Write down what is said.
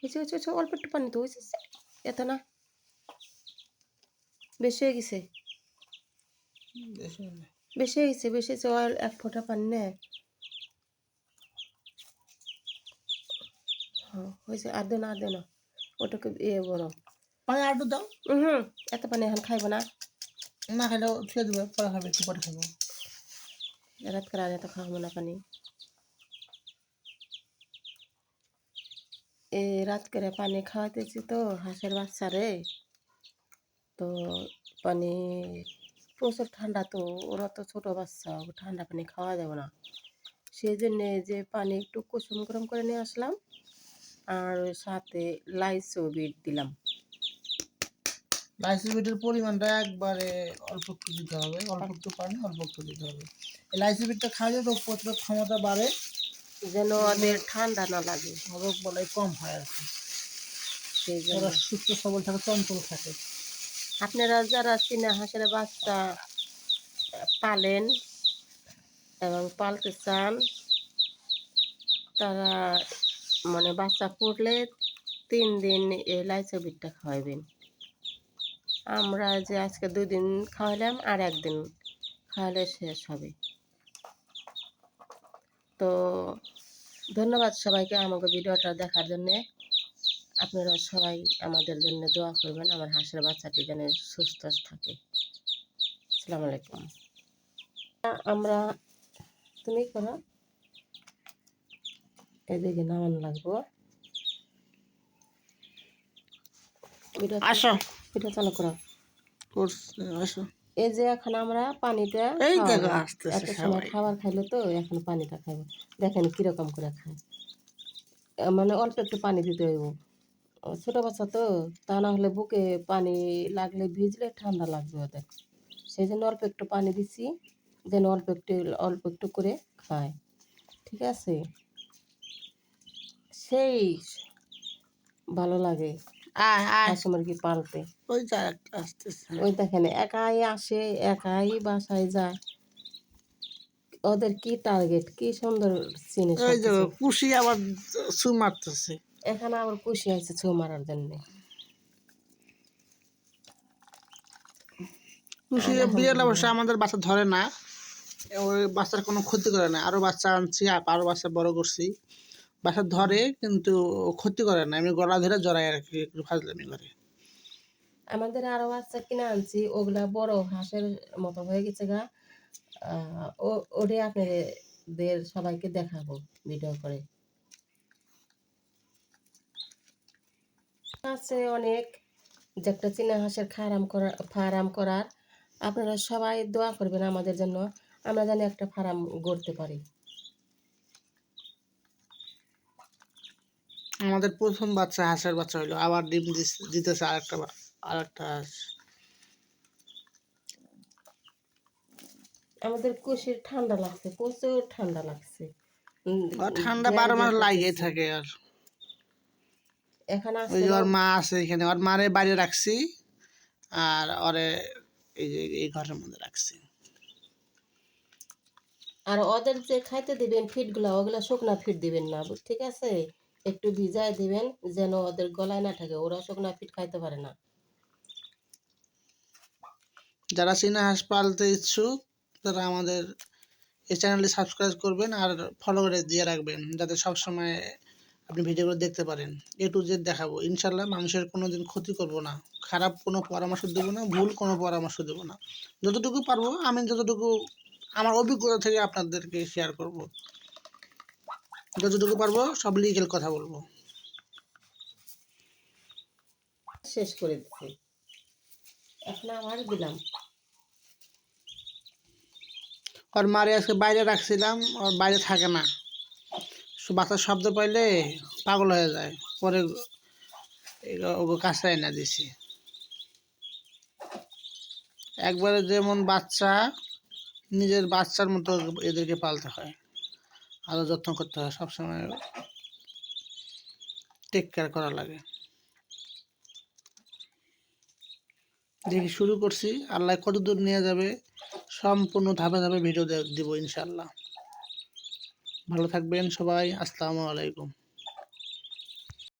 হয়েছে অল্প একটু পানি তো হয়েছে, এত না, বেশি হয়ে গেছে, বেশি হয়েছে অয়েল 1 ফোঁটা পানি নেয়। হ্যাঁ হয়েছে, আর দেও না ওটাকে বড় পানি আর দাও। এত পানি এখন খাইব না, না খাইলেও ছুঁয়ে দেবে, পরে খাবে, একটু পরে খাবো। রাত করে আর এত খাওয়াবো না পানি। রাত করে পানি খাওয়াতেছি তো হাঁসের বাচ্চারে, তো পানি প্রচুর ঠান্ডা, তো ওরা তো ছোটো বাচ্চা, ঠান্ডা পানি খাওয়া যাবে না, সেই জন্যে যে পানি একটু কুসুম গরম করে নিয়ে আসলাম, আর সাথে লাইসোবিট দিলাম। লাইসোবিটের পরিমাণটা একবারে অল্প একটু দিতে হবে, অল্প একটু পানি অল্প একটু দিতে হবে। এই লাইসোবিটটা খাওয়ালে রোগ প্রতিরোধ ক্ষমতা বাড়ে, যেন ওদের ঠান্ডা না লাগে, রোগ বলাই কম হয় আর কি, সেই জন্য। ওরা সুস্থ সবল থাকে, চঞ্চল থাকে। আপনারা যারা চীনা হাঁসের বাচ্চা পালেন এবং পালতে চান, তারা মানে বাচ্চা ফুটলে 3 দিন এই লাইসোবিটটা খাওয়াবেন। আমরা যে আজকে 2 দিন খাওয়ালাম, আর 1 দিন খাওয়ালে শেষ হবে। তো ধন্যবাদ সবাইকে আমাকে ভিডিওটা দেখার জন্যে। আপনারা সবাই আমাদের জন্য দোয়া করবেন, আমার হাঁসের বাচ্চাটি যেন সুস্থ থাকে। আসসালামু আলাইকুম। আমরা তুমি করো, এদিকে নামানো লাগবো। আসো, এটা চালু করো। আসো, এই যে এখন আমরা পানিটা এই খাওয়াবো। দেখো আসতেছে এত সময় সবাই। খাবার খাইলো তো এখন পানিটা খাবো, দেখেন কিরকম করে খায়। মানে অল্প একটু পানি দিতে হইব, ছোটো বাচ্চা তো, তা না হলে বুকে পানি লাগলে ভিজলে ঠান্ডা লাগবে ওদের, সেই জন্য অল্প একটু পানি দিচ্ছি, যেন অল্প একটু করে খায়। ঠিক আছে, সেই ভালো লাগে হাঁস মুরগি পালতে। ওই যে একটা আসতেছে, ওই দেখেন একাই আসে, একাই বাসায় যায়, ওদের কি টার্গেট, কি সুন্দর চিনে ওই যে সবকিছু। পুষি আবার ছু মারতেছে। এখানে আবার খুশি হয়েছে ছৌ মারার জন্যে। পুষি বিড়াল অবশ্য আমাদের বাচ্চা ধরে না, ওই বাচ্চার কোনো ক্ষতি করে না, আরো বাচ্চা আনছি, আরো বাচ্চা বড় করছি, বাচ্চা ধরে কিন্তু ক্ষতি করে না, আমি গলা ধরে জড়াই আর কি, একটু ফাজলামি করে। আমাদের আরো বাচ্চা কিনে আনছি, ওগুলা বড় হাঁসের মতো হয়ে গেছে গা। ওটাই আপনাদের সবাইকে দেখাবো ভিডিও করে। আছে অনেক, যে একটা চীনা হাঁসের ফার্ম করার, আপনারা সবাই দোয়া করবেন আমাদের জন্য, আমরা যেন একটা ফার্ম গড়তে পারি। আমাদের প্রথম বাচ্চা হাঁসের বাচ্চা হইলো, আবার ডিম দিতেছে আরেকটা হাঁস। আমাদের কুশির ঠান্ডা লাগছে, প্রচুর ঠান্ডা লাগছে, ঠান্ডা গ্যার 12 মাস গ্যার লাগিয়ে করতেছে। থাকে। আর এখানে ওই যে আসছিল, ওর মা আছে এখানে, ওর মারে বাইরে রাখছি, আর ওরে এই যে এই ঘরের মধ্যে রাখছি। আর ওদের যে খাইতে দিবেন ফিডগুলা, ওগুলা শুকনা ফিড দিবেন না, ঠিক আছে, একটু ভিজায় দিবেন যেন ওদের গলায় না থাকে, ওরা শুকনা ফিড খাইতে পারে না। যারা চীনা হাঁস পালতে ইচ্ছুক তারা আমাদের এই চ্যানেলটি সাবস্ক্রাইব করবেন আর ফলো করে দিয়ে রাখবেন, যাতে সবসময় আপনি ভিডিওগুলো দেখতে পারেন। A to Z দেখাবো ইনশাল্লাহ, মানুষের কোনো দিন ক্ষতি করব না, খারাপ কোনো পরামর্শ দেবো না, ভুল কোনো পরামর্শ দেবো না, যতটুকু পারবো আমি, যতটুকু আমার অভিজ্ঞতা থেকে আপনাদেরকে শেয়ার করব, যতটুকু পারবো সব লিগেল কথা বলবো। শেষ করে দিচ্ছি, এখন আবার দিলাম। ওর মারে আজকে বাইরে রাখছিলাম, ওর বাইরে থাকে না, বাচ্চার শব্দ পাইলে পাগল হয়ে যায়, পরে ওকে কাছে এনে দিছি। একবারে যেমন বাচ্চা, নিজের বাচ্চার মতো এদেরকে পালতে হয়, আরও যত্ন করতে হয়, সবসময় টেক কেয়ার করা লাগে। দেখি শুরু করছি, আল্লাহ কত দূর নিয়ে যাবে সম্পূর্ণ ধাপে ধাপে ভিডিও দিব ইনশাল্লাহ। ভালো থাকবেন সবাই, আসসালামু আলাইকুম।